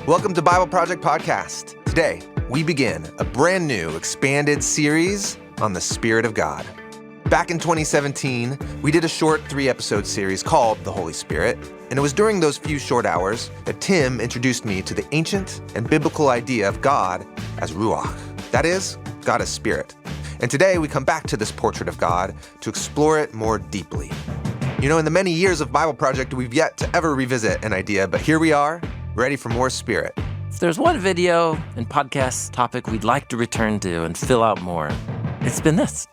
Welcome to Bible Project Podcast. Today, we begin a brand new expanded series on the Spirit of God. Back in 2017, we did a short 3-episode series called The Holy Spirit, and it was during those few short hours that Tim introduced me to the ancient and biblical idea of God as Ruakh. That is, God as Spirit. And today we come back to this portrait of God to explore it more deeply. You know, in the many years of Bible Project, we've yet to ever revisit an idea, but here we are, ready for more Spirit. If there's one video and podcast topic we'd like to return to and fill out more, it's been this.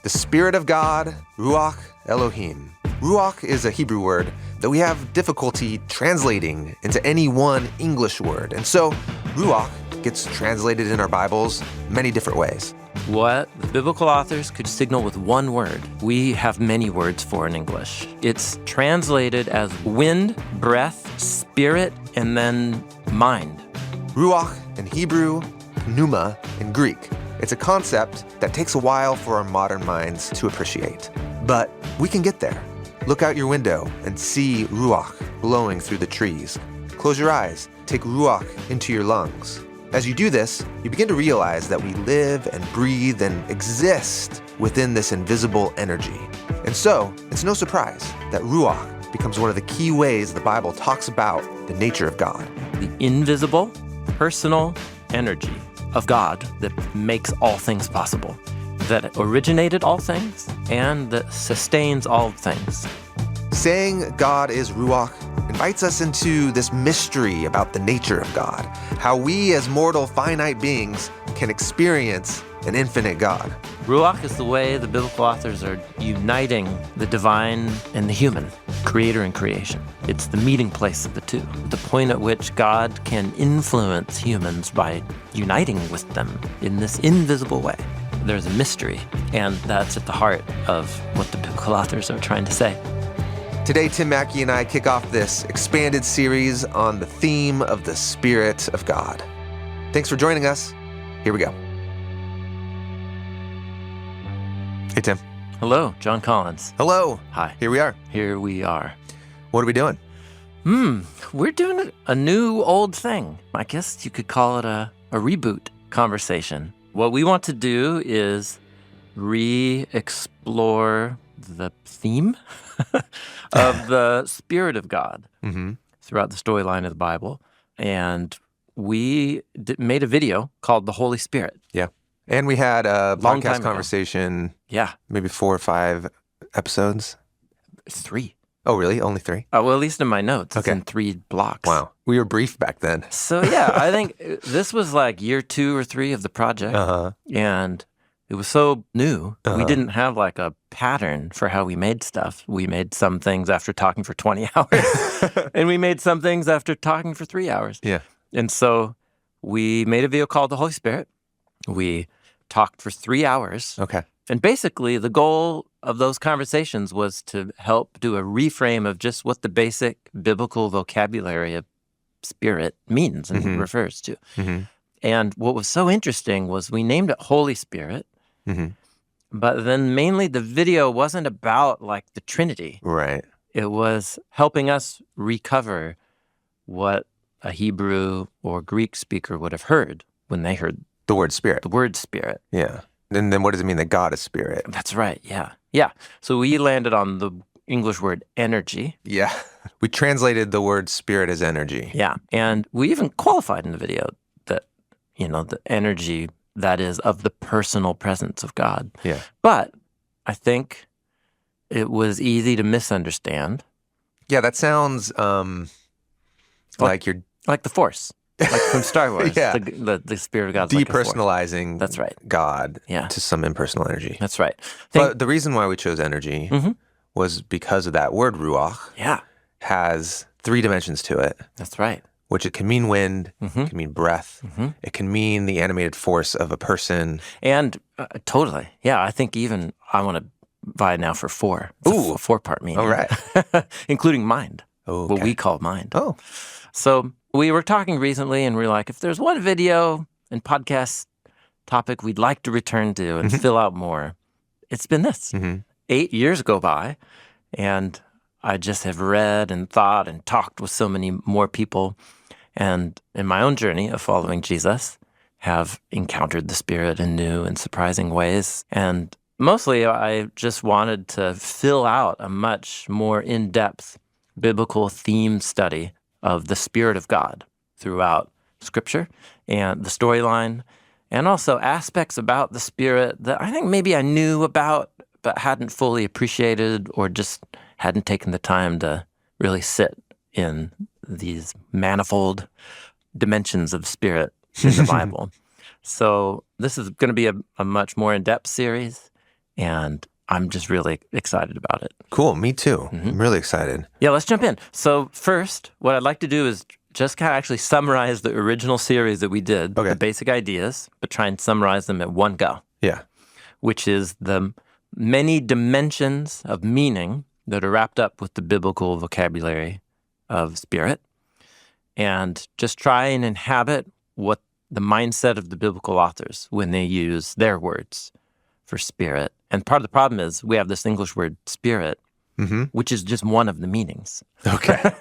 The Spirit of God, Ruakh Elohim. Ruakh is a Hebrew word that we have difficulty translating into any one English word. And so Ruakh gets translated in our Bibles many different ways. What the biblical authors could signal with one word, we have many words for in English. It's translated as wind, breath, spirit, and then mind. Ruakh in Hebrew, Pneuma in Greek. It's a concept that takes a while for our modern minds to appreciate. But we can get there. Look out your window and see Ruakh blowing through the trees. Close your eyes, take Ruakh into your lungs. As you do this, you begin to realize that we live and breathe and exist within this invisible energy. And so, it's no surprise that Ruakh becomes one of the key ways the Bible talks about the nature of God. The invisible, personal energy of God that makes all things possible, that originated all things, and that sustains all things. Saying God is Ruakh invites us into this mystery about the nature of God, how we as mortal finite beings can experience an infinite God. Ruakh is the way the biblical authors are uniting the divine and the human, creator and creation. It's the meeting place of the two, the point at which God can influence humans by uniting with them in this invisible way. There's a mystery, and that's at the heart of what the biblical authors are trying to say. Today, Tim Mackey and I kick off this expanded series on the theme of the Spirit of God. Thanks for joining us. Here we go. Hey, Tim. Hello, John Collins. Hello. Hi. Here we are. Here we are. What are we doing? We're doing a new old thing. I guess you could call it a reboot conversation. What we want to do is re-explore the theme of the Spirit of God throughout the storyline of the Bible. And we made a video called The Holy Spirit. Yeah. And we had a Long podcast time ago. conversation. Yeah. Maybe 4 or 5 episodes. 3. Oh, really? Only 3? Well, at least in my notes, it's Okay. in 3 blocks. Wow. We were brief back then. So, yeah, I think this was like year 2 or 3 of the project. Uh-huh. And it was so new. We didn't have like a pattern for how we made stuff. We made some things after talking for 20 hours. And we made some things after talking for 3 hours. Yeah. And so we made a video called The Holy Spirit. We talked for 3 hours. Okay. And basically, the goal of those conversations was to help do a reframe of just what the basic biblical vocabulary of spirit means and refers to. And what was so interesting was we named it Holy Spirit, but then mainly the video wasn't about like the Trinity. Right. It was helping us recover what a Hebrew or Greek speaker would have heard when they heard The word Spirit. the word Spirit. Yeah. And then what does it mean that God is Spirit? That's right, yeah. Yeah, so we landed on the English word energy. Yeah. We translated the word Spirit as energy. Yeah, and we even qualified in the video that, the energy that is of the personal presence of God. Yeah. But I think it was easy to misunderstand. Yeah, that sounds like you're Like the Force, like from Star Wars. Yeah. The Spirit of God's like a Force. depersonalizing That's right. God Yeah. to some impersonal energy. That's right. But the reason why we chose energy was because of that word Ruakh Yeah, has 3 dimensions to it, that's right. which it can mean wind, it can mean breath, it can mean the animated force of a person. And totally. Yeah, I think even I want to vie now for 4. It's Ooh. a 4-part meaning. All right. Including mind, Oh, what we call mind. Oh, So we were talking recently and we were like, if there's one video and podcast topic we'd like to return to and fill out more, it's been this. 8 years go by and I just have read and thought and talked with so many more people. And in my own journey of following Jesus, have encountered the Spirit in new and surprising ways. And mostly I just wanted to fill out a much more in-depth biblical theme study of the Spirit of God throughout Scripture and the storyline, and also aspects about the Spirit that I think maybe I knew about but hadn't fully appreciated or just hadn't taken the time to really sit in these manifold dimensions of Spirit in the Bible. So this is going to be a much more in-depth series, and I'm just really excited about it. Cool, me too. I'm really excited. Yeah, let's jump in. So first, what I'd like to do is just kind of actually summarize the original series that we did, the basic ideas, but try and summarize them at one go. Yeah. Which is the many dimensions of meaning that are wrapped up with the biblical vocabulary of Spirit, and just try and inhabit what the mindset of the biblical authors when they use their words for Spirit. And part of the problem is we have this English word Spirit, which is just one of the meanings. Okay.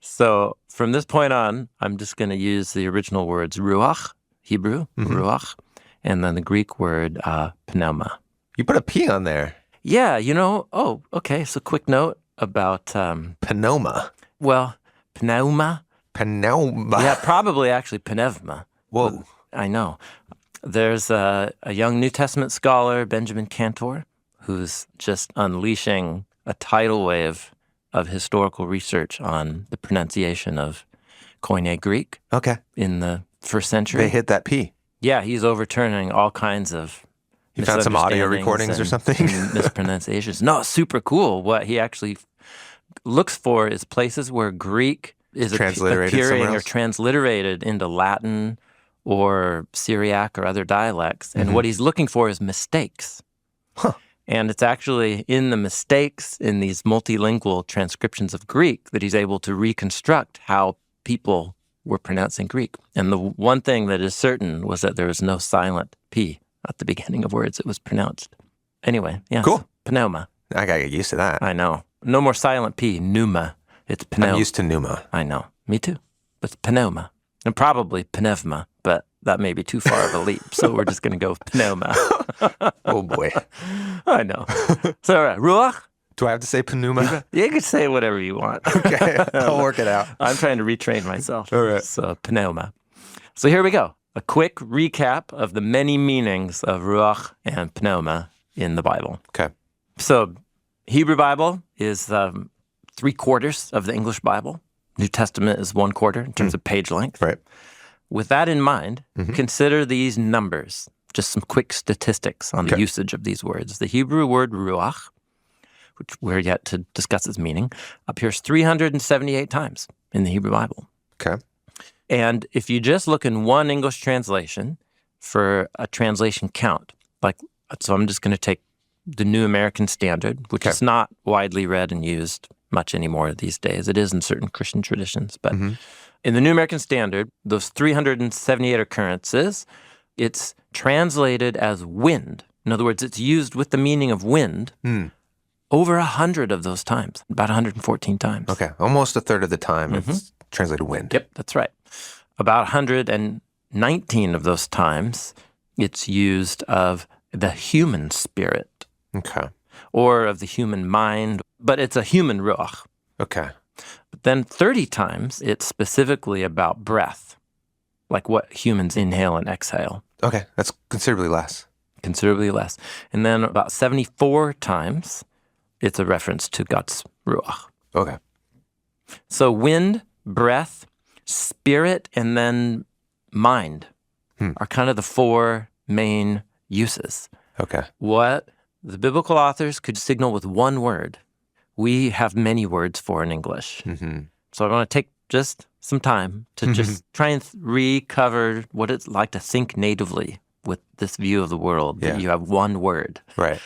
So from this point on, I'm just going to use the original words Ruach, Hebrew, Ruach, and then the Greek word Pneuma. You put a P on there. Yeah, okay, so quick note about... Pneuma. Well, Pneuma. Pneuma. Yeah, probably actually Pneuma. Whoa. I know. There's a young New Testament scholar, Benjamin Cantor, who's just unleashing a tidal wave of historical research on the pronunciation of Koine Greek in the first century. They hit that P. Yeah, he's overturning all kinds of You found some audio recordings or something? and mispronunciations. No, super cool. What he actually looks for is places where Greek is appearing or transliterated into Latin or Syriac or other dialects. And what he's looking for is mistakes. Huh. And it's actually in the mistakes in these multilingual transcriptions of Greek that he's able to reconstruct how people were pronouncing Greek. And the one thing that is certain was that there was no silent P at the beginning of words. It was pronounced. Anyway, yeah. Cool. Pneuma. I gotta get used to that. I know. No more silent P. Pneuma. It's pneuma. I'm used to Pneuma. I know. Me too. But it's pneuma. And probably pneuma, but that may be too far of a leap. So we're just going to go with pneuma. Oh, boy. I know. So, Ruach? Do I have to say Pneuma? You can say whatever you want. Okay, I'll work it out. I'm trying to retrain myself. All right. So, pneuma. So here we go. A quick recap of the many meanings of Ruach and Pneuma in the Bible. Okay. So Hebrew Bible is 3/4 of the English Bible. New Testament is 1/4 in terms of page length. Right. With that in mind, consider these numbers, just some quick statistics on the usage of these words. The Hebrew word Ruach, which we're yet to discuss its meaning, appears 378 times in the Hebrew Bible. Okay. And if you just look in one English translation for a translation count, so I'm just going to take the New American Standard, which is not widely read and used much anymore these days. It is in certain Christian traditions. But in the New American Standard, those 378 occurrences, it's translated as wind. In other words, it's used with the meaning of wind over 100 of those times, about 114 times. Okay. Almost a third of the time it's translated wind. Yep, that's right. About 119 of those times, it's used of the human spirit. Okay. Or of the human mind, but it's a human ruach. Okay. But then 30 times, it's specifically about breath, like what humans inhale and exhale. Okay, that's considerably less. Considerably less. And then about 74 times, it's a reference to God's ruach. Okay. So wind, breath, spirit, and then mind are kind of the four main uses. Okay. What the biblical authors could signal with one word, we have many words for in English. So I want to take just some time to just try and recover what it's like to think natively with this view of the world, that you have one word. Right.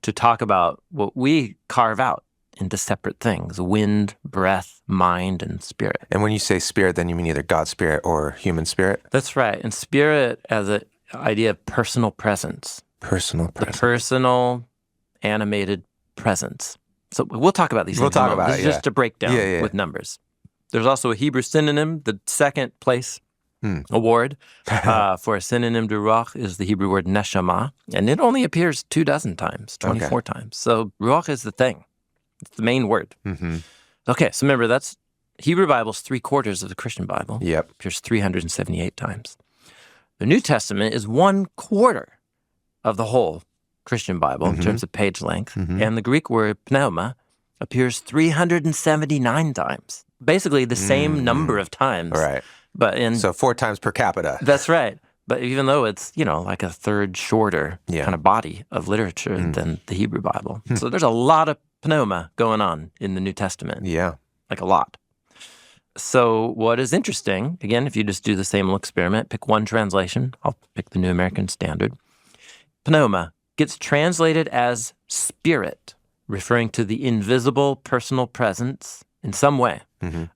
To talk about what we carve out into separate things: wind, breath, mind, and spirit. And when you say spirit, then you mean either God's spirit or human spirit? That's right. And spirit as an idea of personal presence. Personal presence. The personal, animated presence. So we'll talk about these things. We'll talk about this it, is just a breakdown with numbers. There's also a Hebrew synonym. The second place award for a synonym to ruach is the Hebrew word neshama, and it only appears 24 times, 24 times. So ruach is the thing. It's the main word. Mm-hmm. Okay, so remember, that's Hebrew Bible's 3/4 of the Christian Bible. Yep. Appears 378 times. The New Testament is 1/4 of the whole Christian Bible in terms of page length, and the Greek word pneuma appears 379 times. Basically the same number of times. Right. But so 4 times per capita. That's right. But even though it's, like a third shorter kind of body of literature than the Hebrew Bible. So there's a lot of pneuma going on in the New Testament. Yeah. Like a lot. So what is interesting, again, if you just do the same little experiment, pick one translation. I'll pick the New American Standard. Pneuma gets translated as spirit, referring to the invisible personal presence in some way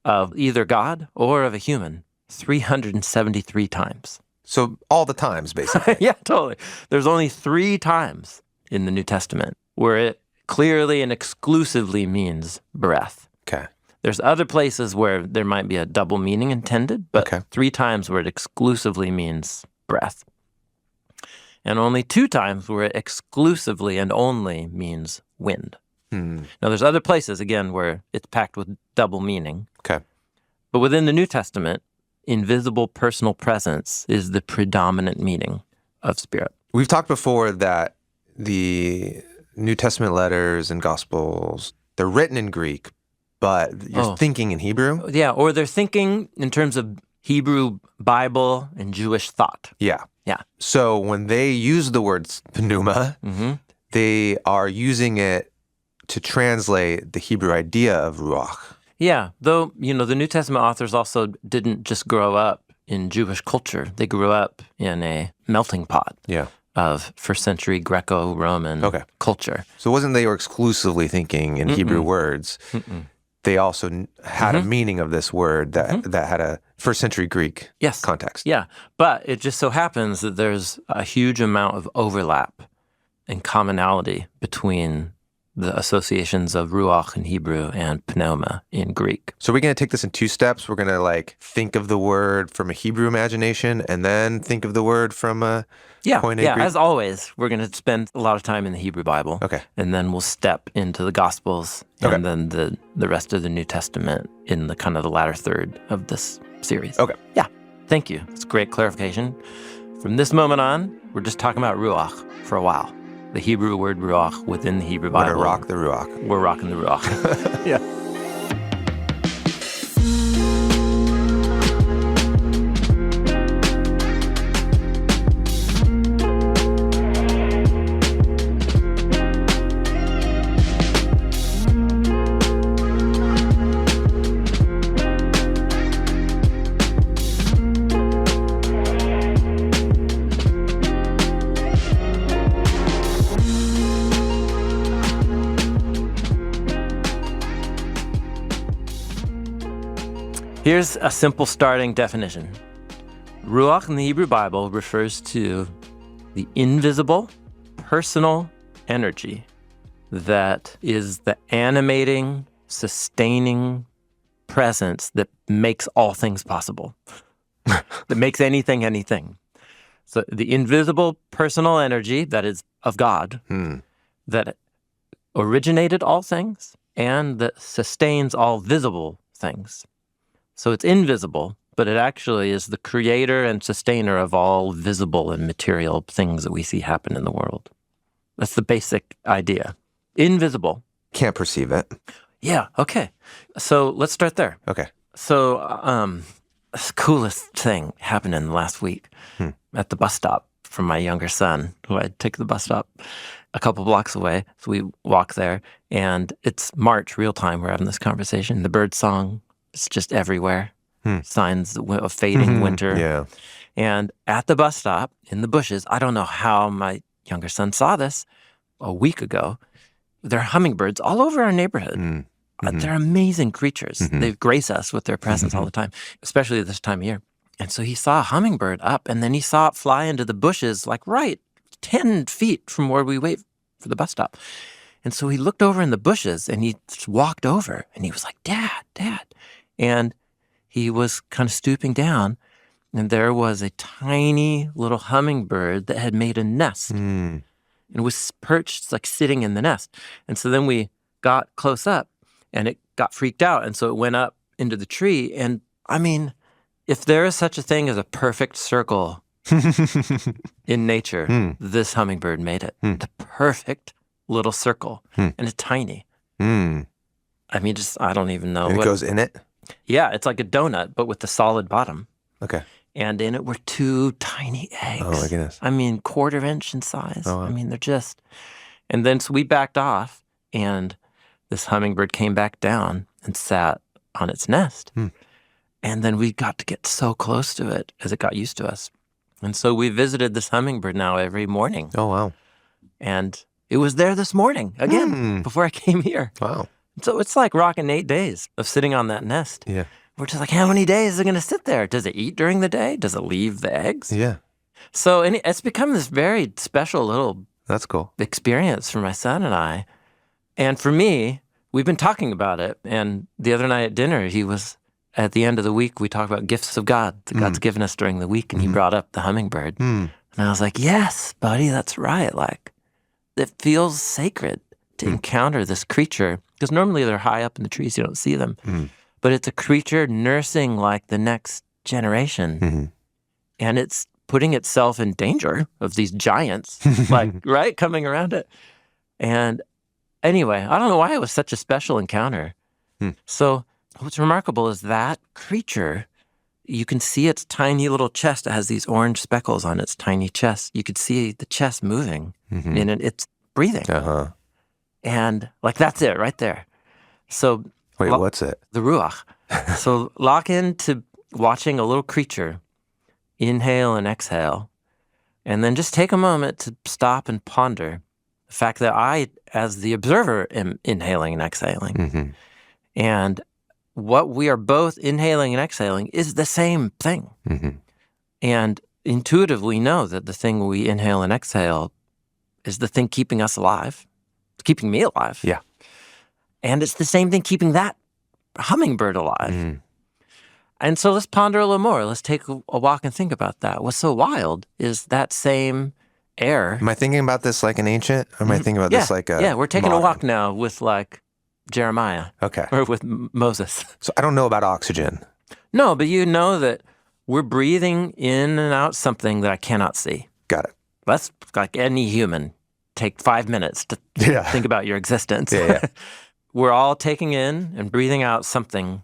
of either God or of a human 373 times. So all the times, basically. Yeah, totally. There's only 3 times in the New Testament where it clearly and exclusively means breath. Okay. There's other places where there might be a double meaning intended, but 3 times where it exclusively means breath. And only 2 times where it exclusively and only means wind. Now, there's other places, again, where it's packed with double meaning. Okay. But within the New Testament, invisible personal presence is the predominant meaning of spirit. We've talked before that the New Testament letters and Gospels, they're written in Greek, but you're thinking in Hebrew? Yeah, or they're thinking in terms of Hebrew Bible and Jewish thought. Yeah. Yeah. So when they use the word pneuma, they are using it to translate the Hebrew idea of ruach. Yeah, though, the New Testament authors also didn't just grow up in Jewish culture. They grew up in a melting pot of first century Greco-Roman culture. So it wasn't they were exclusively thinking in Hebrew words. They also had a meaning of this word that had a first century Greek context. Yeah, but it just so happens that there's a huge amount of overlap and commonality between the associations of ruach in Hebrew and pneuma in Greek. So we're going to take this in 2 steps. We're going to think of the word from a Hebrew imagination and then think of the word from a Koine Greek. As always, we're going to spend a lot of time in the Hebrew Bible. Okay. And then we'll step into the Gospels and then the rest of the New Testament in the kind of the latter third of this series. Okay. Yeah. Thank you. It's great clarification. From this moment on, we're just talking about ruach for a while. The Hebrew word ruach within the Hebrew Bible. We're going to rock the ruach. We're rocking the ruach. Yeah. Here's a simple starting definition. Ruach in the Hebrew Bible refers to the invisible, personal energy that is the animating, sustaining presence that makes all things possible, that makes anything, anything. So the invisible, personal energy that is of God, that originated all things and that sustains all visible things. So it's invisible, but it actually is the creator and sustainer of all visible and material things that we see happen in the world. That's the basic idea. Invisible. Can't perceive it. Yeah, okay. So let's start there. Okay. So the coolest thing happened in the last week at the bus stop for my younger son, who I'd take the bus stop a couple blocks away. So we walk there, and it's March, real time. We're having this conversation. The bird song is just everywhere. Signs of fading winter. Yeah. And at the bus stop, in the bushes, I don't know how my younger son saw this a week ago. There are hummingbirds all over our neighborhood. They're amazing creatures. They grace us with their presence all the time, especially this time of year. And so he saw a hummingbird up, and then he saw it fly into the bushes, like right 10 feet from where we wait for the bus stop. And so he looked over in the bushes, and he just walked over, and he was like, Dad, Dad. And he was kind of stooping down, and there was a tiny little hummingbird that had made a nest and was perched, like sitting in the nest. And so then we got close up, and it got freaked out, and so it went up into the tree. And I mean, if there is such a thing as a perfect circle in nature, this hummingbird made it. The perfect little circle, and it's tiny. I mean, I don't even know. And it goes in it? Yeah, it's like a donut, but with the solid bottom. Okay. And in it were 2 tiny eggs. Oh, my goodness. I mean, 1/4 inch in size. Oh, wow. I mean, they're just... And then so we backed off, and this hummingbird came back down and sat on its nest. And then we got to get so close to it as it got used to us. And so we visited this hummingbird now every morning. Oh, wow. And it was there this morning, again, before I came here. Wow. So it's like rocking 8 days of sitting on that nest. Yeah. We're just like, how many days is it going to sit there? Does it eat during the day? Does it leave the eggs? Yeah. So it's become this very special little That's cool. experience for my son and I. And for me, we've been talking about it. And the other night at dinner, at the end of the week, we talked about gifts of God that God's given us during the week. And he brought up the hummingbird. And I was like, yes, buddy, that's right. Like, it feels sacred to encounter this creature. Because normally they're high up in the trees, you don't see them. But it's a creature nursing like the next generation. And it's putting itself in danger of these giants, like, right, coming around it. And anyway, I don't know why it was such a special encounter. So what's remarkable is that creature, you can see its tiny little chest. It has these orange speckles on its tiny chest. You could see the chest moving, and it's breathing. And like, that's it right there. So wait, what's it? The Ruakh. So lock into watching a little creature inhale and exhale, and then just take a moment to stop and ponder the fact that I, as the observer, am inhaling and exhaling. And what we are both inhaling and exhaling is the same thing. And intuitively know that the thing we inhale and exhale is the thing keeping us alive. It's keeping me alive. Yeah. And it's the same thing keeping that hummingbird alive. And so let's ponder a little more. Let's take a walk and think about that. What's so wild is that same air. Am I thinking about this like an ancient? Or am I thinking about this like a Yeah, we're taking modern? a walk now with like Jeremiah. Okay. Or with Moses. So I don't know about oxygen. No, but you know that we're breathing in and out something that I cannot see. Got it. That's like any human. Take 5 minutes to think about your existence. We're all taking in and breathing out something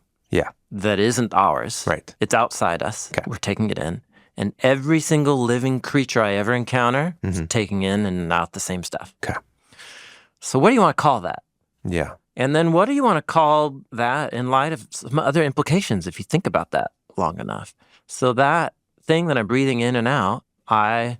that isn't ours. Right. It's outside us. Okay. We're taking it in. And every single living creature I ever encounter is taking in and out the same stuff. Okay. So what do you want to call that? Yeah. And then what do you want to call that in light of some other implications if you think about that long enough? So that thing that I'm breathing in and out, I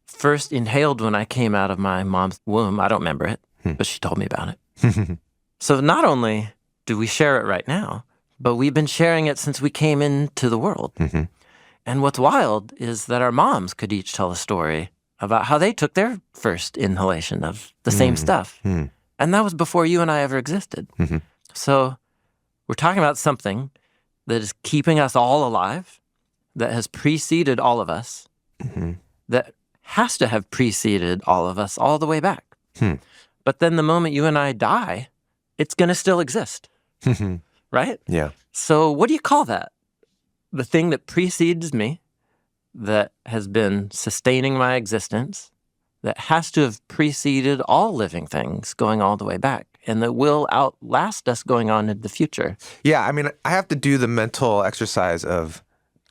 first inhaled when I came out of my mom's womb. I don't remember it, but she told me about it. So not only do we share it right now, but we've been sharing it since we came into the world. And what's wild is that our moms could each tell a story about how they took their first inhalation of the same stuff. And that was before you and I ever existed. So we're talking about something that is keeping us all alive, that has preceded all of us, that has to have preceded all of us all the way back. But then the moment you and I die, it's going to still exist. Right? Yeah. So what do you call that? The thing that precedes me, that has been sustaining my existence, that has to have preceded all living things going all the way back, and that will outlast us going on into the future. Yeah, I mean, I have to do the mental exercise of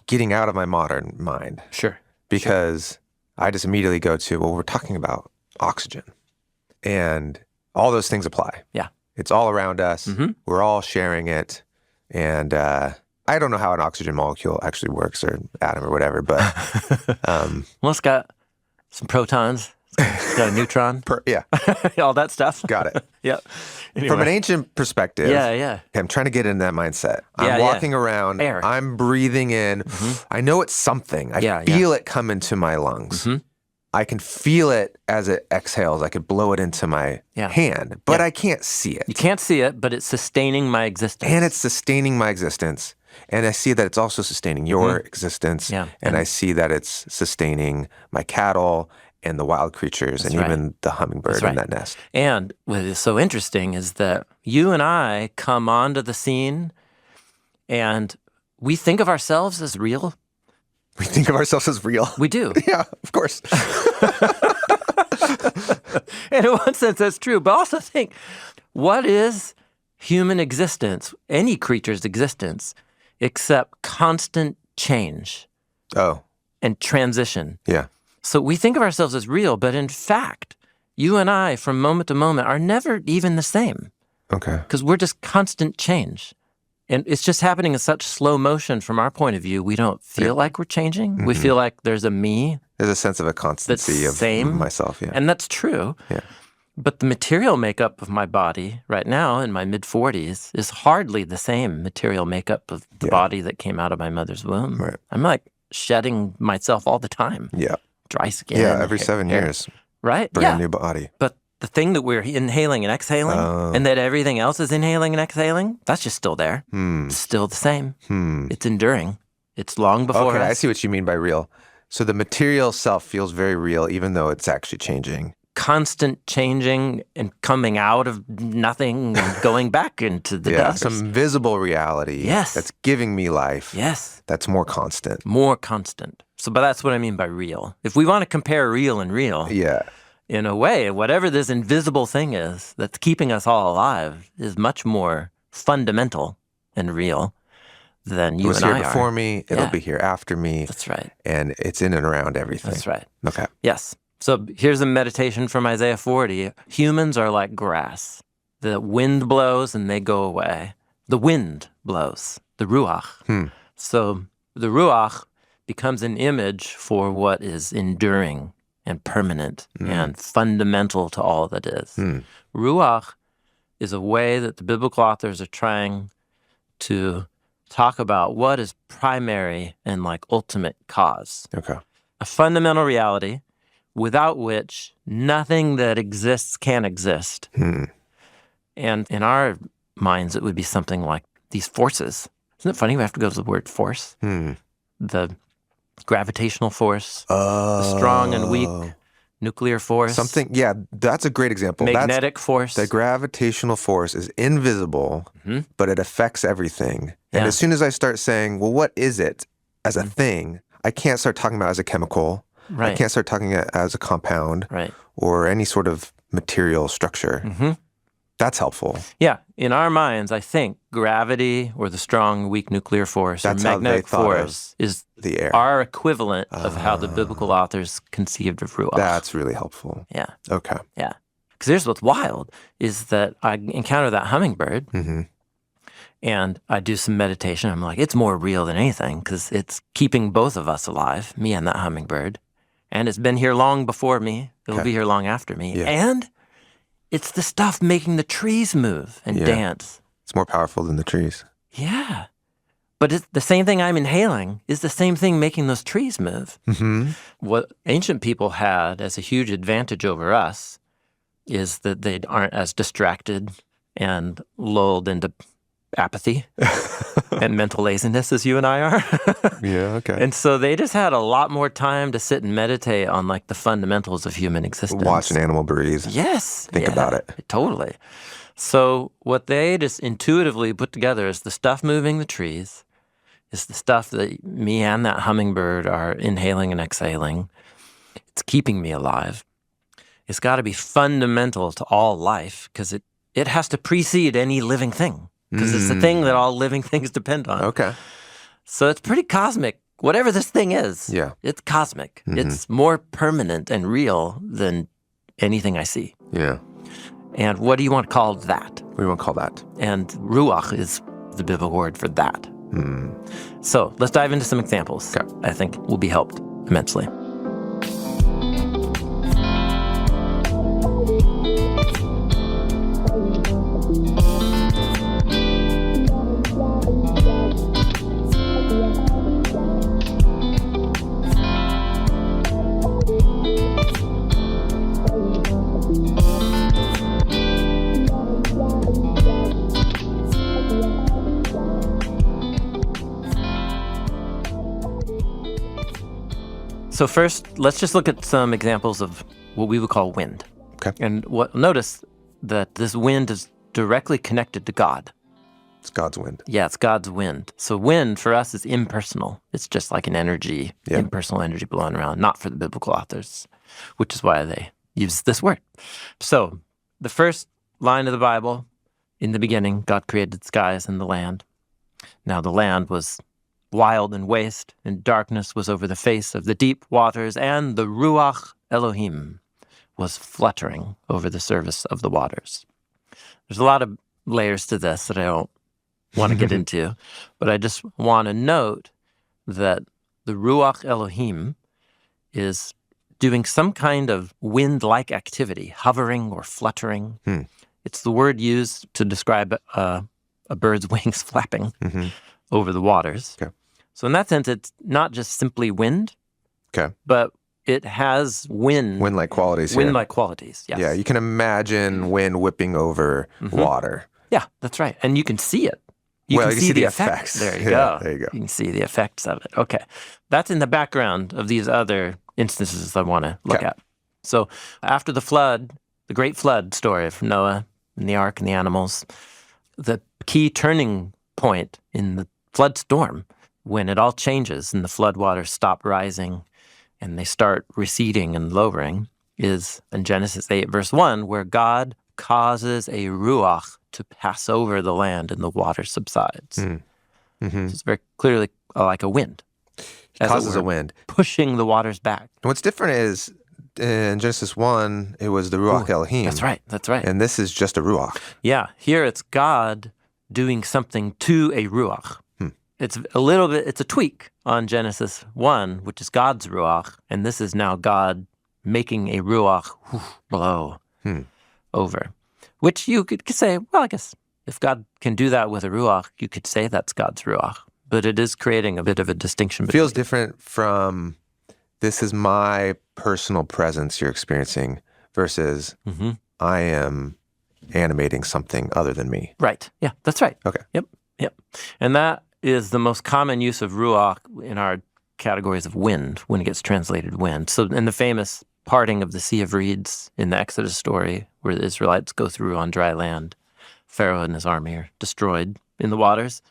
getting out of my modern mind. Sure. Because I just immediately go to, well, we're talking about oxygen. And all those things apply. Yeah. It's all around us. We're all sharing it. And I don't know how an oxygen molecule actually works, or atom or whatever, but... well, it's got some protons. It's got a neutron. All that stuff. Got it. Yep. Anyway. From an ancient perspective, yeah. I'm trying to get in that mindset. I'm walking around. Air. I'm breathing in. I know it's something. I feel it come into my lungs. I can feel it as it exhales. I could blow it into my hand, but I can't see it. You can't see it, but it's sustaining my existence. And it's sustaining my existence. And I see that it's also sustaining your existence. Yeah. And I see that it's sustaining my cattle and the wild creatures and even the hummingbird in that nest. And what is so interesting is that you and I come onto the scene and we think of ourselves as real. We think of ourselves as real. We do. Yeah, of course. And in one sense, that's true. But also think, what is human existence, any creature's existence, except constant change and transition? Yeah. So we think of ourselves as real, but in fact, you and I, from moment to moment, are never even the same. Okay. Because we're just constant change. And it's just happening in such slow motion from our point of view, we don't feel like we're changing. Mm-hmm. We feel like there's a me. There's a sense of a constancy of myself. Yeah. And that's true. Yeah. But the material makeup of my body right now in my mid-40s is hardly the same material makeup of the body that came out of my mother's womb. Right. I'm like shedding myself all the time. Yeah. Dry skin. Yeah, every 7 years. Right? Brand new body. But the thing that we're inhaling and exhaling and that everything else is inhaling and exhaling, that's just still there. It's still the same. It's enduring. It's long before us. I see what you mean by real. So the material self feels very real even though it's actually changing. Constant changing and coming out of nothing and going back into the dust. Some visible reality that's giving me life. Yes. That's more constant. More constant. But that's what I mean by real. If we want to compare real and real, in a way, whatever this invisible thing is that's keeping us all alive is much more fundamental and real than you and I are. It was here before me. It'll be here after me. That's right. And it's in and around everything. That's right. Okay. Yes. So here's a meditation from Isaiah 40. Humans are like grass. The wind blows and they go away. The wind blows, the Ruakh. So the Ruakh becomes an image for what is enduring and permanent and fundamental to all that is. Ruakh is a way that the biblical authors are trying to talk about what is primary and like ultimate cause. Okay. A fundamental reality without which nothing that exists can exist. And in our minds, it would be something like these forces. Isn't it funny we have to go to the word force? The gravitational force, the strong and weak nuclear force. That's a great example. Magnetic force. The gravitational force is invisible, but it affects everything. And as soon as I start saying, well, what is it as a thing? I can't start talking about it as a chemical. Right. I can't start talking it as a compound or any sort of material structure. That's helpful. Yeah. In our minds, I think gravity or the strong, weak nuclear force or magnetic force is the air. Our equivalent of how the biblical authors conceived of Ruakh. That's really helpful. Yeah. Okay. Yeah. Because here's what's wild is that I encounter that hummingbird and I do some meditation. I'm like, it's more real than anything because it's keeping both of us alive, me and that hummingbird. And it's been here long before me. It'll be here long after me. Yeah. And it's the stuff making the trees move and dance. It's more powerful than the trees. Yeah. But it's the same thing I'm inhaling is the same thing making those trees move. What ancient people had as a huge advantage over us is that they aren't as distracted and lulled into apathy and mental laziness as you and I are. Yeah, okay. And so they just had a lot more time to sit and meditate on like the fundamentals of human existence. Watch an animal breathe. Yes. Think about it. Totally. So what they just intuitively put together is the stuff moving the trees, is the stuff that me and that hummingbird are inhaling and exhaling. It's keeping me alive. It's got to be fundamental to all life because it has to precede any living thing. Because it's the thing that all living things depend on. Okay. So it's pretty cosmic. Whatever this thing is, it's cosmic. It's more permanent and real than anything I see. Yeah. And what do you want to call that? What do you want to call that? And Ruakh is the biblical word for that. So let's dive into some examples. Okay. I think will be helped immensely. So first, let's just look at some examples of what we would call wind. Okay. And notice that this wind is directly connected to God. It's God's wind. Yeah, it's God's wind. So wind for us is impersonal. It's just like an energy, impersonal energy blowing around, not for the biblical authors, which is why they use this word. So the first line of the Bible, in the beginning, God created the skies and the land. Now the land was wild and waste, and darkness was over the face of the deep waters, and the Ruach Elohim was fluttering over the surface of the waters. There's a lot of layers to this that I don't want to get into, but I just want to note that the Ruach Elohim is doing some kind of wind-like activity, hovering or fluttering. It's the word used to describe a bird's wings flapping over the waters. Okay. So in that sense, it's not just simply wind, but it has Wind-like qualities here. Wind-like qualities, yes. Yeah, you can imagine wind whipping over water. Yeah, that's right. And you can see it. You can see the effects. There you go. There you go. You can see the effects of it. Okay. That's in the background of these other instances I want to look at. So after the flood, the great flood story of Noah and the ark and the animals, the key turning point in the flood storm, when it all changes and the flood waters stop rising and they start receding and lowering, is in Genesis 8, verse 1, where God causes a ruach to pass over the land and the water subsides. So it's very clearly like a wind. It causes a wind. Pushing the waters back. And what's different is, in Genesis 1, it was the Ruach Elohim. That's right. And this is just a Ruach. Yeah, here it's God doing something to a Ruach. It's a little bit, it's a tweak on Genesis 1, which is God's Ruach, and this is now God making a Ruach blow over. Which you could say, well, I guess if God can do that with a Ruach, you could say that's God's Ruach. But it is creating a bit of a distinction. It feels different from, this is my personal presence you're experiencing, versus I am animating something other than me. Right. Yeah, that's right. Okay. Yep. And that is the most common use of Ruach in our categories of wind, when it gets translated wind. So in the famous parting of the Sea of Reeds in the Exodus story, where the Israelites go through on dry land, Pharaoh and his army are destroyed in the waters.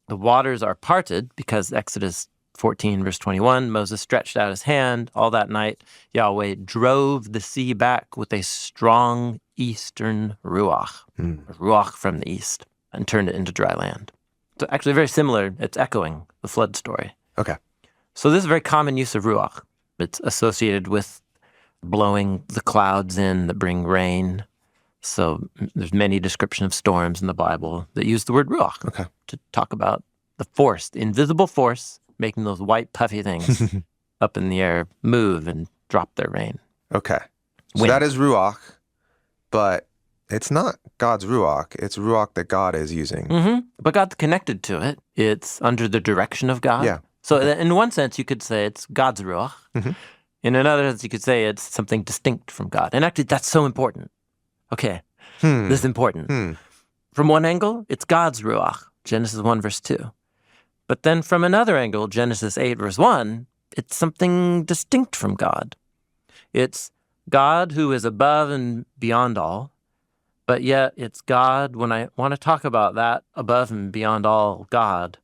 The waters are parted because Exodus 14, verse 21, Moses stretched out his hand. All that night, Yahweh drove the sea back with a strong eastern ruach, a ruach from the east, and turned it into dry land. So actually very similar. It's echoing the flood story. Okay. So this is a very common use of ruach. It's associated with blowing the clouds in that bring rain. So there's many descriptions of storms in the Bible that use the word ruach to talk about the force, the invisible force, making those white puffy things up in the air move and drop their rain. Okay. So that is Ruach, but it's not God's Ruach. It's Ruach that God is using. But God's connected to it. It's under the direction of God. Yeah. So in one sense, you could say it's God's Ruach. In another sense, you could say it's something distinct from God. And actually, that's so important. Okay, this is important. From one angle, it's God's Ruach, Genesis 1, verse 2. But then from another angle, Genesis 8, verse 1, it's something distinct from God. It's God who is above and beyond all, but yet it's God, when I want to talk about that above and beyond all God,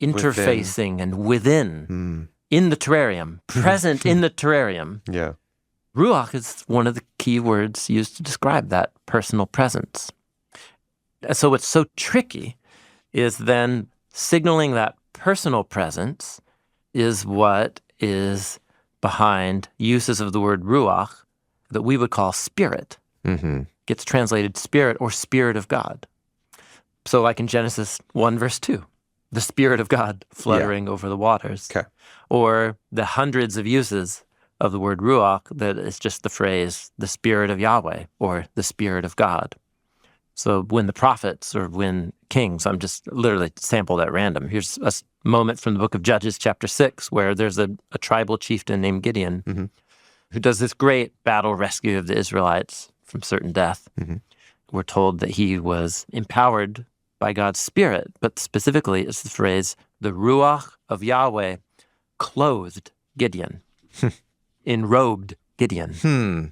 interfacing and within, in the terrarium, present in the terrarium. Yeah. Ruach is one of the key words used to describe that personal presence. So what's so tricky is then signaling that personal presence is what is behind uses of the word ruach that we would call spirit. Gets translated spirit or spirit of God. So like in Genesis 1, verse 2, the Spirit of God fluttering over the waters. Okay. Or the hundreds of uses of the word ruach that is just the phrase, the Spirit of Yahweh, or the Spirit of God. So when the prophets or when kings, I'm just literally sampled at random. Here's a moment from the book of Judges, chapter 6, where there's a tribal chieftain named Gideon who does this great battle rescue of the Israelites from certain death. We're told that he was empowered by God's Spirit, but specifically it's the phrase, the Ruach of Yahweh clothed Gideon. enrobed Gideon.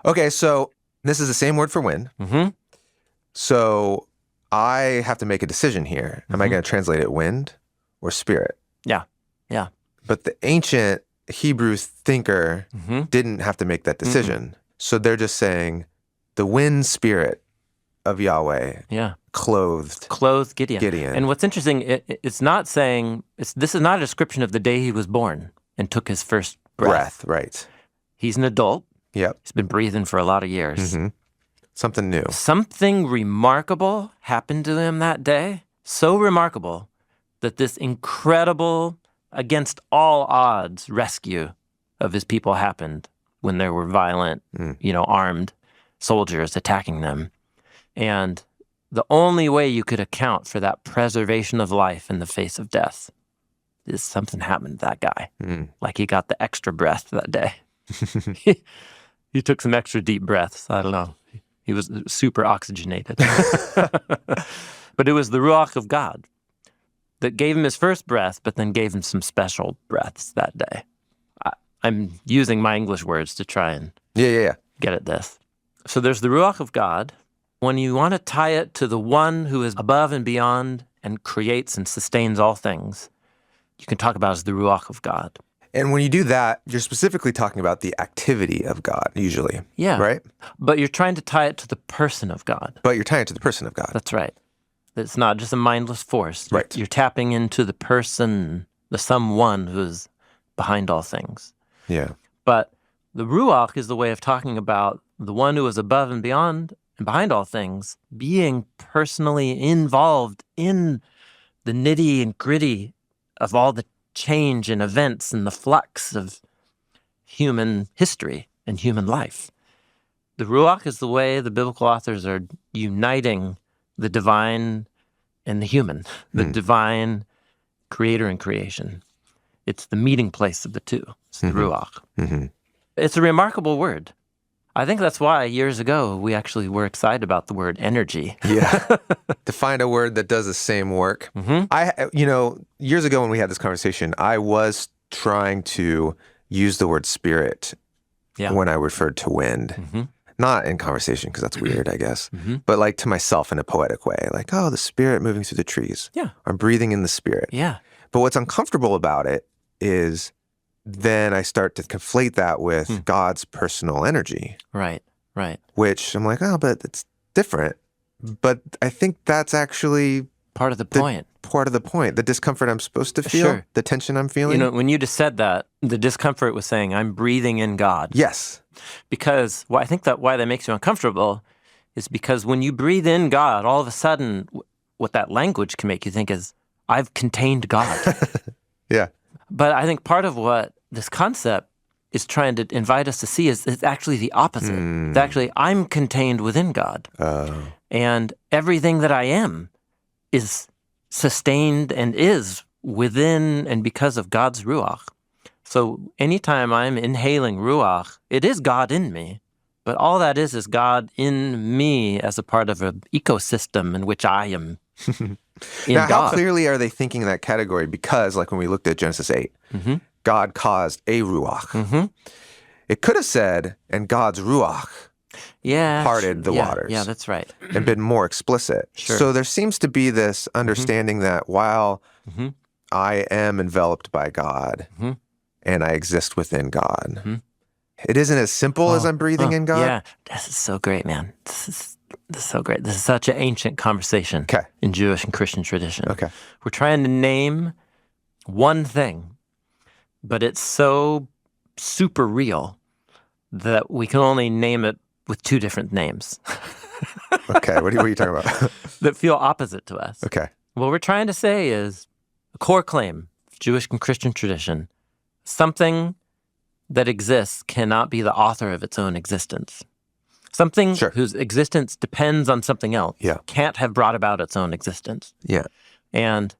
Okay, so this is the same word for wind. Mm-hmm. So I have to make a decision here. Am I going to translate it wind or spirit? Yeah. Yeah. But the ancient Hebrew thinker didn't have to make that decision. So they're just saying the wind spirit of Yahweh clothed Gideon. And what's interesting, it's not saying, this is not a description of the day he was born and took his first breath. Right. He's an adult. Yep. He's been breathing for a lot of years. Something new. Something remarkable happened to him that day. So remarkable that this incredible, against all odds, rescue of his people happened when there were violent, armed soldiers attacking them. And the only way you could account for that preservation of life in the face of death is something happened to that guy. Like he got the extra breath that day. He took some extra deep breaths. I don't know. He was super oxygenated. But it was the Ruach of God that gave him his first breath, but then gave him some special breaths that day. I'm using my English words to try and get at this. So there's the Ruach of God. When you want to tie it to the one who is above and beyond and creates and sustains all things, you can talk about as the Ruach of God. And when you do that, you're specifically talking about the activity of God, usually. Yeah. Right? But you're trying to tie it to the person of God. But you're tying it to the person of God. That's right. It's not just a mindless force. Right. You're tapping into the person, the someone who's behind all things. Yeah. But the Ruach is the way of talking about the one who is above and beyond and behind all things, being personally involved in the nitty and gritty of all the change and events and the flux of human history and human life. The Ruach is the way the biblical authors are uniting the divine and the human, the divine creator and creation. It's the meeting place of the two. It's the Ruach. It's a remarkable word. I think that's why years ago we actually were excited about the word energy. Yeah. To find a word that does the same work. Years ago when we had this conversation, I was trying to use the word spirit when I referred to wind. Not in conversation, because that's weird, I guess. But like to myself in a poetic way. Like, oh, the spirit moving through the trees. Yeah. I'm breathing in the spirit. Yeah. But what's uncomfortable about it is then I start to conflate that with God's personal energy. Right. Which I'm like, oh, but it's different. But I think that's actually part of the point. Part of the point. The discomfort I'm supposed to feel, the tension I'm feeling. When you just said that, the discomfort was saying, I'm breathing in God. Yes. Because I think that why that makes you uncomfortable is because when you breathe in God, all of a sudden, what that language can make you think is, I've contained God. Yeah. But I think part of what this concept is trying to invite us to see is it's actually the opposite. It's actually, I'm contained within God. And everything that I am is sustained and is within and because of God's Ruach. So anytime I'm inhaling Ruach, it is God in me. But all that is God in me as a part of an ecosystem in which I am in now, God. how clearly are they thinking that category? Because like when we looked at Genesis 8, God caused a Ruach. It could have said, and God's Ruach parted the waters. Yeah, that's right. And been more explicit. Sure. So there seems to be this understanding that while I am enveloped by God and I exist within God, it isn't as simple as I'm breathing in God. Yeah, this is so great, man. This is so great. This is such an ancient conversation in Jewish and Christian tradition. Okay. We're trying to name one thing, but it's so super real that we can only name it with two different names. Okay, what are you talking about? That feel opposite to us. Okay. What we're trying to say is a core claim of Jewish and Christian tradition, something that exists cannot be the author of its own existence. Something whose existence depends on something else can't have brought about its own existence. Yeah. And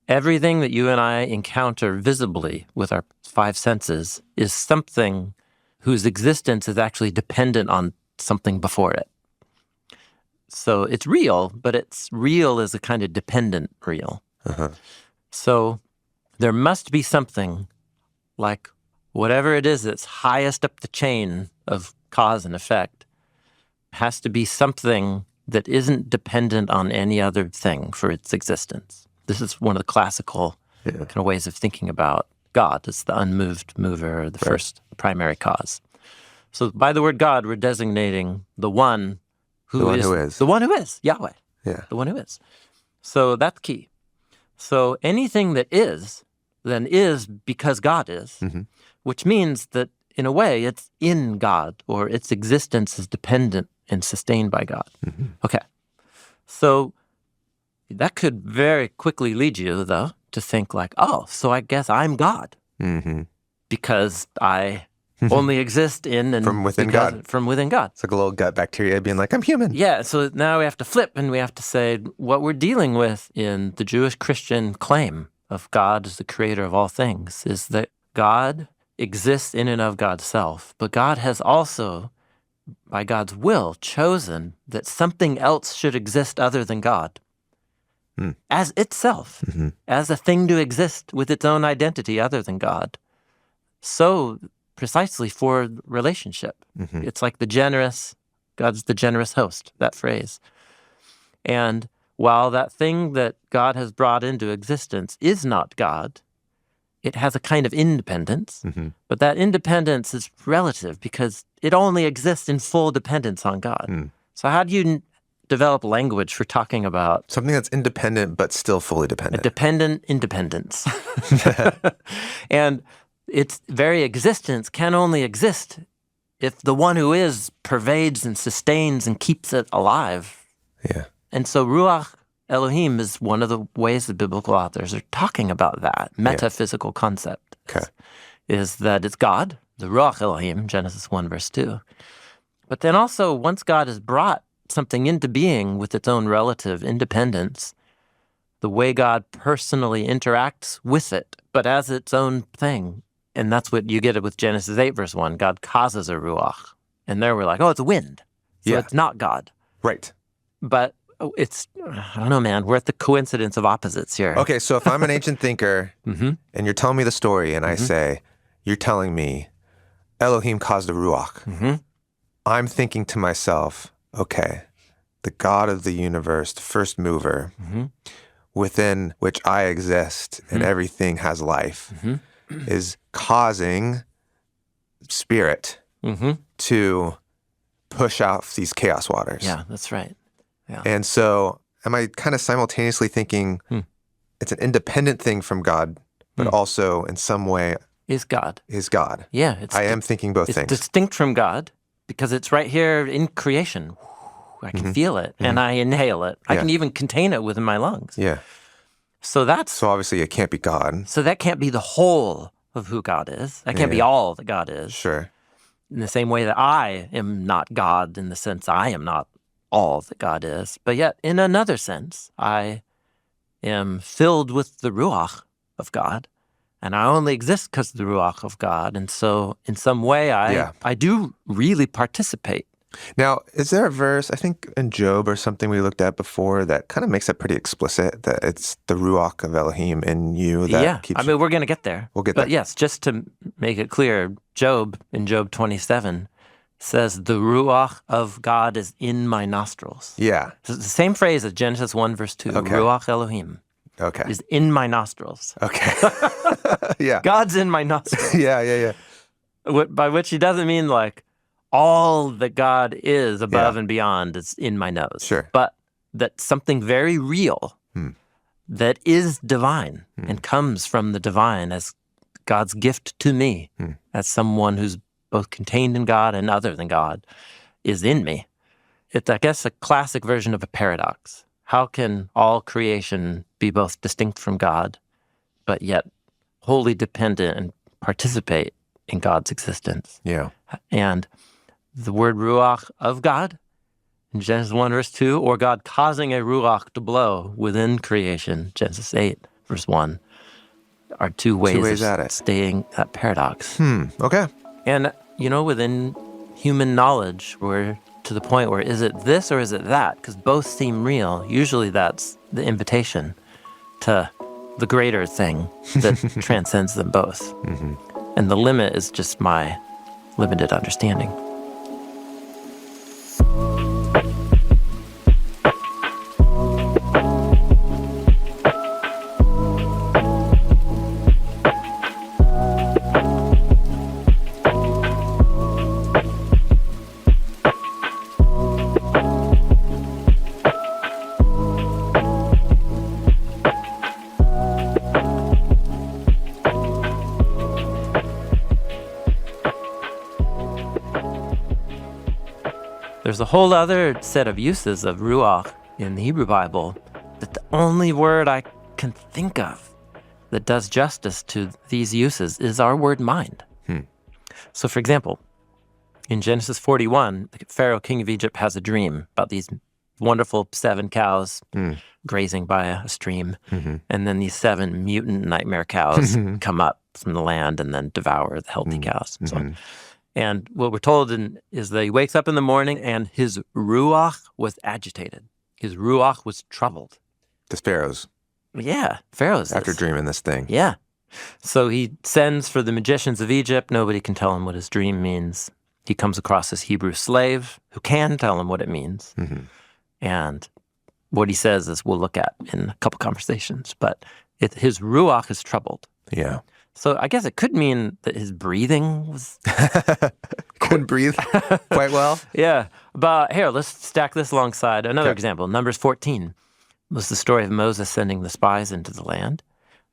everything that you and I encounter visibly with our five senses is something whose existence is actually dependent on something before it. So it's real, but it's real as a kind of dependent real. So there must be something like whatever it is that's highest up the chain of cause and effect has to be something that isn't dependent on any other thing for its existence. This is one of the classical kind of ways of thinking about God. It's the unmoved mover, the first primary cause. So by the word God, we're designating the one who is. The one who is, Yahweh. Yeah. The one who is. So that's key. So anything that is, then is because God is, which means that in a way it's in God, or its existence is dependent and sustained by God. Okay. So that could very quickly lead you, though, to think like, oh, so I guess I'm God because I only exist in and from within God. From within God. It's like a little gut bacteria being like, I'm human. Yeah, so now we have to flip and we have to say what we're dealing with in the Jewish Christian claim of God as the creator of all things is that God exists in and of God's self, but God has also, by God's will, chosen that something else should exist other than God as itself, as a thing to exist with its own identity other than God. So precisely for relationship. It's like God's the generous host, that phrase. And while that thing that God has brought into existence is not God, it has a kind of independence, but that independence is relative because it only exists in full dependence on God. So how do you develop language for talking about something that's independent but still fully dependent? A dependent independence. And its very existence can only exist if the one who is pervades and sustains and keeps it alive. Yeah. And so Ruach Elohim is one of the ways the biblical authors are talking about that metaphysical concept. Is that it's God, the Ruach Elohim, Genesis 1, verse 2. But then also, once God has brought something into being with its own relative independence, the way God personally interacts with it, but as its own thing. And that's what you get it with Genesis 8, verse 1. God causes a Ruach. And there we're like, oh, it's a wind. So it's not God. Right. But it's, I don't know, man, we're at the coincidence of opposites here. Okay, so if I'm an ancient thinker and you're telling me the story and I say, you're telling me Elohim caused a Ruach, I'm thinking to myself, okay, the God of the universe, the first mover, within which I exist and everything has life, is causing spirit to push out these chaos waters. Yeah, that's right. Yeah. And so am I kind of simultaneously thinking it's an independent thing from God, but also in some way is God. Yeah. I am thinking both it's things. Distinct from God because it's right here in creation. I can feel it and I inhale it. I can even contain it within my lungs. Yeah. So obviously it can't be God. So that can't be the whole of who God is. That can't be all that God is. Sure. In the same way that I am not God in the sense I am not all that God is. But yet, in another sense, I am filled with the Ruach of God. And I only exist because of the Ruach of God. And so in some way, I do really participate. Now, is there a verse, I think in Job or something we looked at before, that kind of makes it pretty explicit that it's the Ruach of Elohim in you that keeps... I mean, we're going to get there. We'll get there. But yes, just to make it clear, Job, in Job 27, says, the Ruach of God is in my nostrils. Yeah. So it's the same phrase as Genesis 1, verse 2, Ruach Elohim is in my nostrils. Okay. Yeah. God's in my nostrils. Yeah. By which he doesn't mean like, all that God is above and beyond is in my nose. Sure. But that something very real that is divine and comes from the divine as God's gift to me, as someone who's both contained in God and other than God, is in me. It's, I guess, a classic version of a paradox. How can all creation be both distinct from God, but yet wholly dependent and participate in God's existence? Yeah. And the word Ruach of God in Genesis 1, verse 2, or God causing a Ruach to blow within creation, Genesis 8, verse 1, are two ways of staying that paradox. Okay. And, within human knowledge, we're to the point where is it this or is it that? Because both seem real. Usually that's the invitation to the greater thing that transcends them both. And And the limit is just my limited understanding. There's a whole other set of uses of ruach in the Hebrew Bible that the only word I can think of that does justice to these uses is our word mind. So, for example, in Genesis 41, the Pharaoh, king of Egypt, has a dream about these wonderful 7 cows grazing by a stream, and then these 7 mutant nightmare cows come up from the land and then devour the healthy cows. And so on. And what we're told is that he wakes up in the morning and his ruach was agitated. His ruach was troubled. The Pharaoh's. Yeah, Pharaoh's. After dreaming this thing. Yeah. So he sends for the magicians of Egypt. Nobody can tell him what his dream means. He comes across his Hebrew slave who can tell him what it means. And what he says is we'll look at in a couple conversations. But his ruach is troubled. Yeah. So I guess it could mean that his breathing was... Couldn't breathe quite well? Yeah. But here, let's stack this alongside another example. Numbers 14 was the story of Moses sending the spies into the land.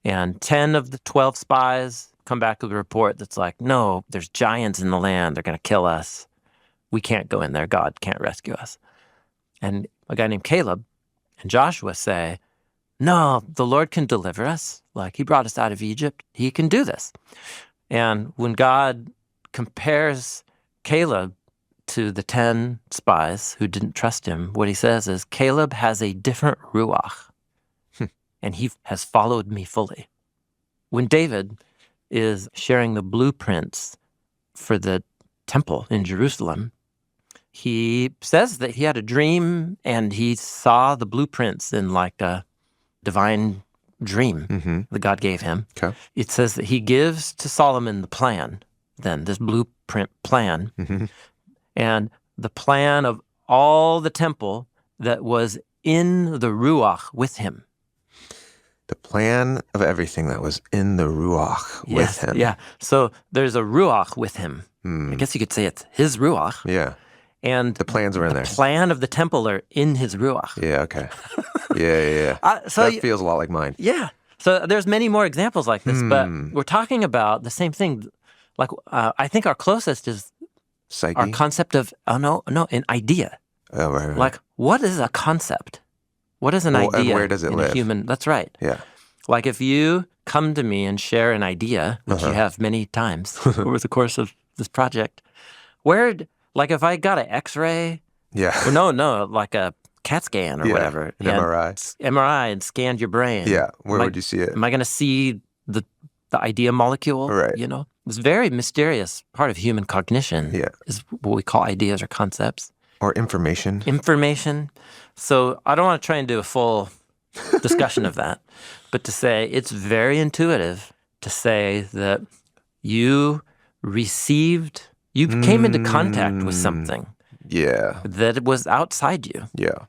And 10 of the 12 spies come back with a report that's like, no, there's giants in the land. They're going to kill us. We can't go in there. God can't rescue us. And a guy named Caleb and Joshua say, no, the Lord can deliver us. Like, he brought us out of Egypt. He can do this. And when God compares Caleb to the 10 spies who didn't trust him, what he says is, Caleb has a different ruach, and he has followed me fully. When David is sharing the blueprints for the temple in Jerusalem, he says that he had a dream and he saw the blueprints in like a divine dream that God gave him. It says that he gives to Solomon the plan, then, this blueprint plan, and the plan of all the temple that was in the Ruach with him. The plan of everything that was in the Ruach with him. Yeah. So there's a Ruach with him. I guess you could say it's his Ruach. Yeah. And the plans were in there. The plan of the temple are in his Ruach. Yeah, okay. Yeah. So that feels a lot like mine. Yeah. So there's many more examples like this, but we're talking about the same thing. Like, I think our closest is Psyche? Our concept of, an idea. Oh, right. Like, what is a concept? What is an idea? And where does it live? A human? That's right. Yeah. Like, if you come to me and share an idea, which you have many times over the course of this project, like if I got an X-ray, like a CAT scan or whatever, an MRI and scanned your brain. Yeah, where would you see it? Am I going to see the idea molecule? Right. It's a very mysterious part of human cognition. Yeah, is what we call ideas or concepts or information. So I don't want to try and do a full discussion of that, but to say it's very intuitive to say that you came into contact with something that was outside you. Yeah.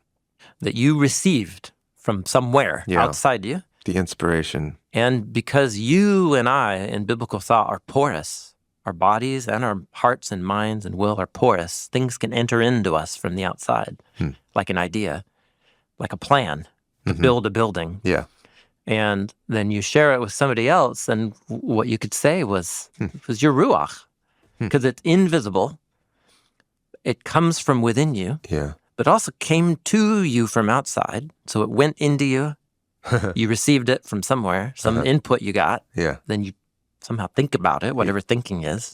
That you received from somewhere outside you. The inspiration. And because you and I, in biblical thought, are porous, our bodies and our hearts and minds and will are porous, things can enter into us from the outside, like an idea, like a plan to build a building. Yeah. And then you share it with somebody else, and what you could say was your ruach. Because it's invisible. It comes from within you. Yeah. But also came to you from outside. So it went into you. You received it from somewhere, some input you got. Yeah. Then you somehow think about it, whatever thinking is.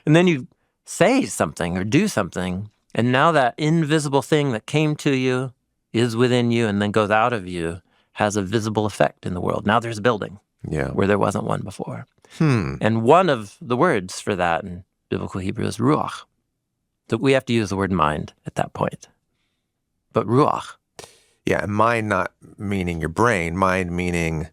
And then you say something or do something. And now that invisible thing that came to you is within you and then goes out of you has a visible effect in the world. Now there's a building where there wasn't one before. And one of the words for that in biblical Hebrew is ruach. That we have to use the word mind at that point. But ruach. Yeah, mind not meaning your brain, mind meaning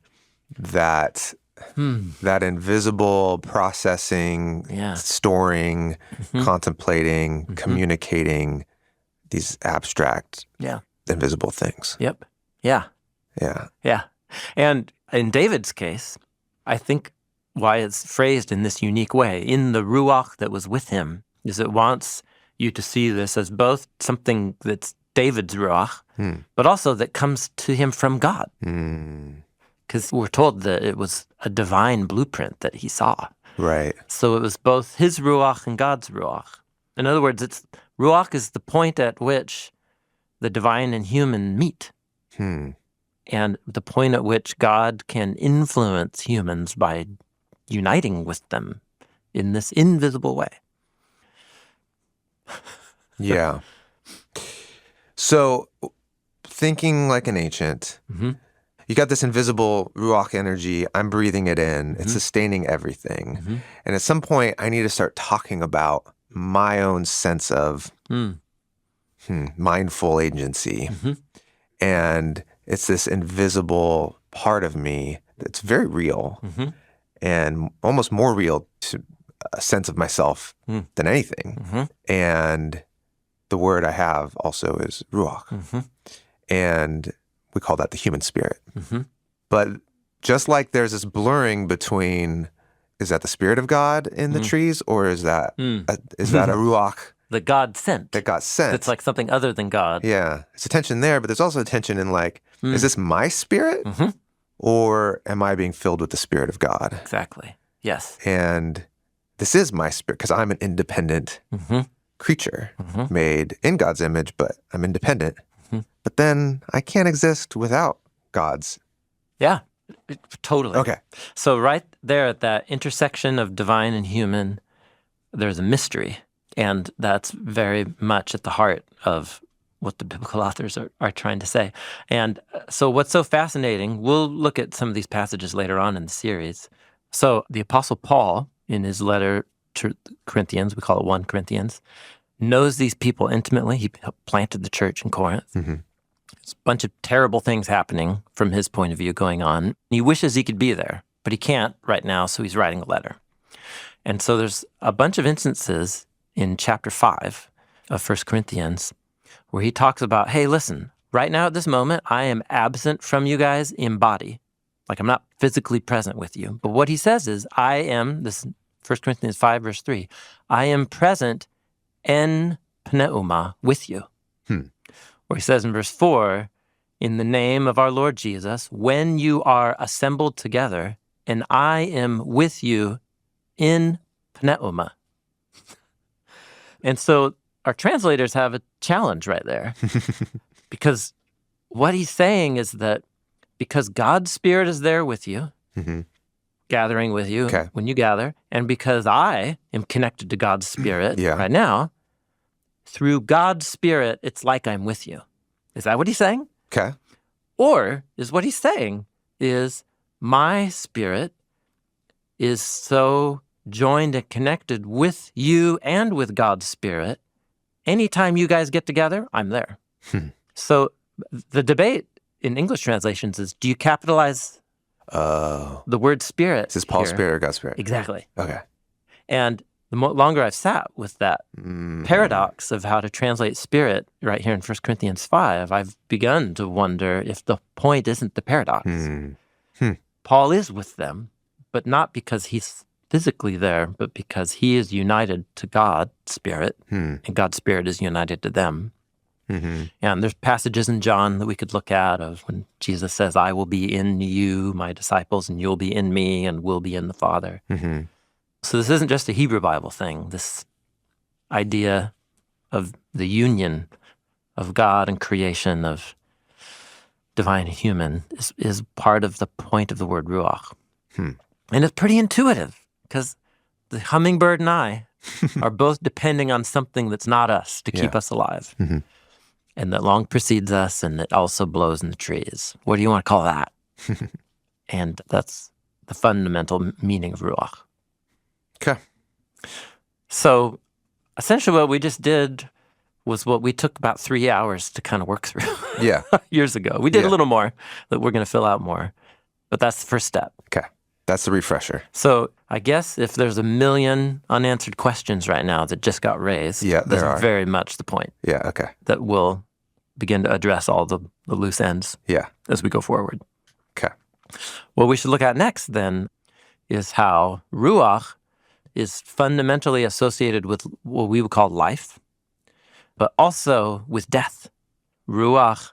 that that invisible processing, Yeah. storing, contemplating, communicating these abstract, Yeah. invisible things. Yep. Yeah. Yeah. Yeah. And in David's case, I think why it's phrased in this unique way, in the Ruach that was with him, is it wants you to see this as both something that's David's Ruach, but also that comes to him from God. Because we're told that it was a divine blueprint that he saw. Right. So it was both his Ruach and God's Ruach. In other words, Ruach is the point at which the divine and human meet. And the point at which God can influence humans by uniting with them in this invisible way. Yeah. So, thinking like an ancient, you got this invisible Ruach energy. I'm breathing it in. It's sustaining everything. And at some point, I need to start talking about my own sense of mindful agency. And it's this invisible part of me that's very real and almost more real to a sense of myself than anything. And the word I have also is Ruach. And we call that the human spirit. But just like there's this blurring between, is that the spirit of God in the trees, or is that a Ruach that God sent? That got sent. It's like something other than God. Yeah. There's a tension there, but there's also a tension in like, is this my spirit? Or am I being filled with the Spirit of God? Exactly. Yes. And this is my spirit because I'm an independent creature made in God's image, but I'm independent. But then I can't exist without God's. Yeah, totally. Okay. So right there at that intersection of divine and human, there's a mystery. And that's very much at the heart of what the biblical authors are trying to say. And so what's so fascinating, we'll look at some of these passages later on in the series. So the Apostle Paul, in his letter to Corinthians, we call it 1 Corinthians, knows these people intimately. He planted the church in Corinth. There's a bunch of terrible things happening from his point of view going on. He wishes he could be there, but he can't right now, so he's writing a letter. And so there's a bunch of instances in chapter 5 of 1 Corinthians where he talks about, hey, listen, right now at this moment, I am absent from you guys in body. Like I'm not physically present with you. But what he says is, I am, this is 1 Corinthians 5, verse 3, I am present en Pneuma, with you. Or he says in verse 4, in the name of our Lord Jesus, when you are assembled together, and I am with you in Pneuma. And so our translators have a challenge right there. Because what he's saying is that because God's Spirit is there with you, gathering with you when you gather, and because I am connected to God's Spirit right now, through God's Spirit, it's like I'm with you. Is that what he's saying? Okay. Or is what he's saying is my spirit is so joined and connected with you and with God's Spirit, anytime you guys get together, I'm there. So the debate in English translations is, do you capitalize the word spirit? Is this Paul's spirit or God's Spirit? Exactly. Okay. And the longer I've sat with that paradox of how to translate spirit right here in 1 Corinthians 5, I've begun to wonder if the point isn't the paradox. Paul is with them, but not because he's physically there, but because he is united to God's Spirit, and God's Spirit is united to them. And there's passages in John that we could look at of when Jesus says, I will be in you, my disciples, and you'll be in me, and we'll be in the Father. So this isn't just a Hebrew Bible thing. This idea of the union of God and creation, of divine and human, is part of the point of the word Ruach. And it's pretty intuitive, because the hummingbird and I are both depending on something that's not us to keep us alive. And that long precedes us, and it also blows in the trees. What do you want to call that? And that's the fundamental meaning of Ruach. Okay. So essentially what we just did was what we took about 3 hours to kind of work through years ago. We did a little more that we're going to fill out more, but that's the first step. Okay. That's the refresher. So I guess if there's a million unanswered questions right now that just got raised, that's very much the point. Yeah, okay. That we'll begin to address all the loose ends as we go forward. Okay. What we should look at next, then, is how Ruach is fundamentally associated with what we would call life, but also with death. Ruach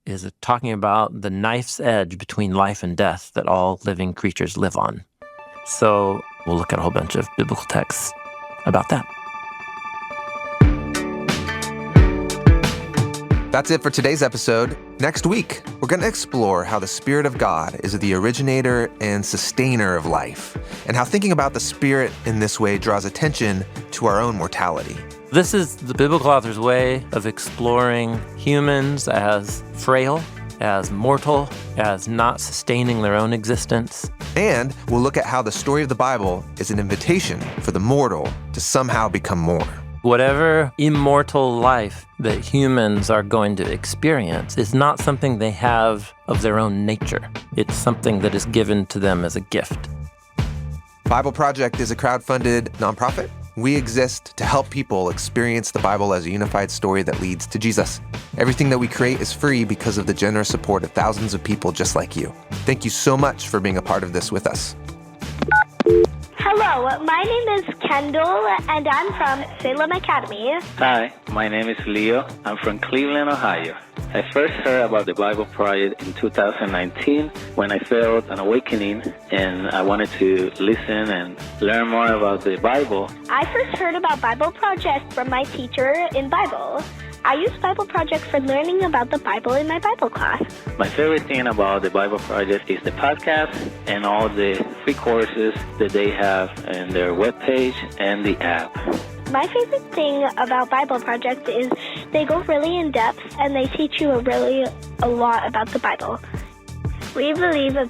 is talking about the knife's edge between life and death that all living creatures live on. So we'll look at a whole bunch of biblical texts about that. That's it for today's episode. Next week, we're going to explore how the Spirit of God is the originator and sustainer of life, and how thinking about the Spirit in this way draws attention to our own mortality. This is the biblical author's way of exploring humans as frail, as mortal, as not sustaining their own existence. And we'll look at how the story of the Bible is an invitation for the mortal to somehow become more. Whatever immortal life that humans are going to experience is not something they have of their own nature. It's something that is given to them as a gift. Bible Project is a crowd-funded nonprofit. We exist to help people experience the Bible as a unified story that leads to Jesus. Everything that we create is free because of the generous support of thousands of people just like you. Thank you so much for being a part of this with us. Hello, my name is Kendall, and I'm from Salem Academy. Hi, my name is Leo. I'm from Cleveland, Ohio. I first heard about the Bible Project in 2019 when I felt an awakening and I wanted to listen and learn more about the Bible. I first heard about Bible Project from my teacher in Bible. I use Bible Project for learning about the Bible in my Bible class. My favorite thing about the Bible Project is the podcast and all the free courses that they have in their webpage and the app. My favorite thing about Bible Project is they go really in depth and they teach you a lot about the Bible. We believe the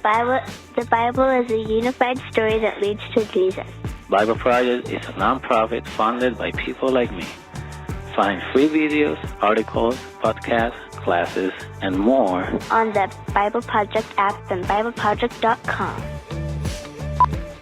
Bible is a unified story that leads to Jesus. Bible Project is a nonprofit funded by people like me. Find free videos, articles, podcasts, classes, and more on the Bible Project app and BibleProject.com.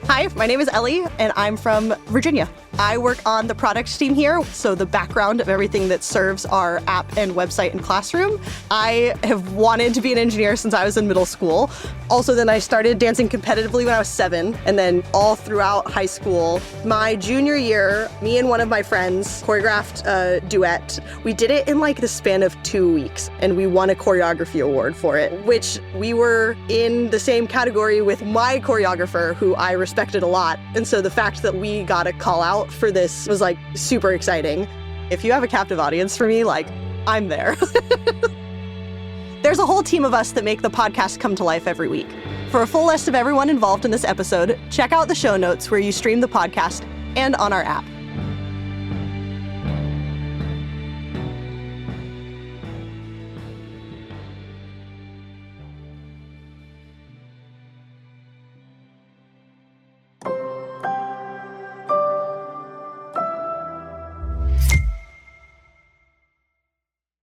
Hi, my name is Ellie, and I'm from Virginia. I work on the products team here, so the background of everything that serves our app and website and classroom. I have wanted to be an engineer since I was in middle school. Also, then I started dancing competitively when I was 7, and then all throughout high school. My junior year, me and one of my friends choreographed a duet. We did it in like the span of 2 weeks, and we won a choreography award for it, which we were in the same category with my choreographer, who I respected a lot. And so the fact that we got a call out for this was like super exciting. If you have a captive audience for me, like, I'm there. There's a whole team of us that make the podcast come to life every week. For a full list of everyone involved in this episode, check out the show notes where you stream the podcast and on our app.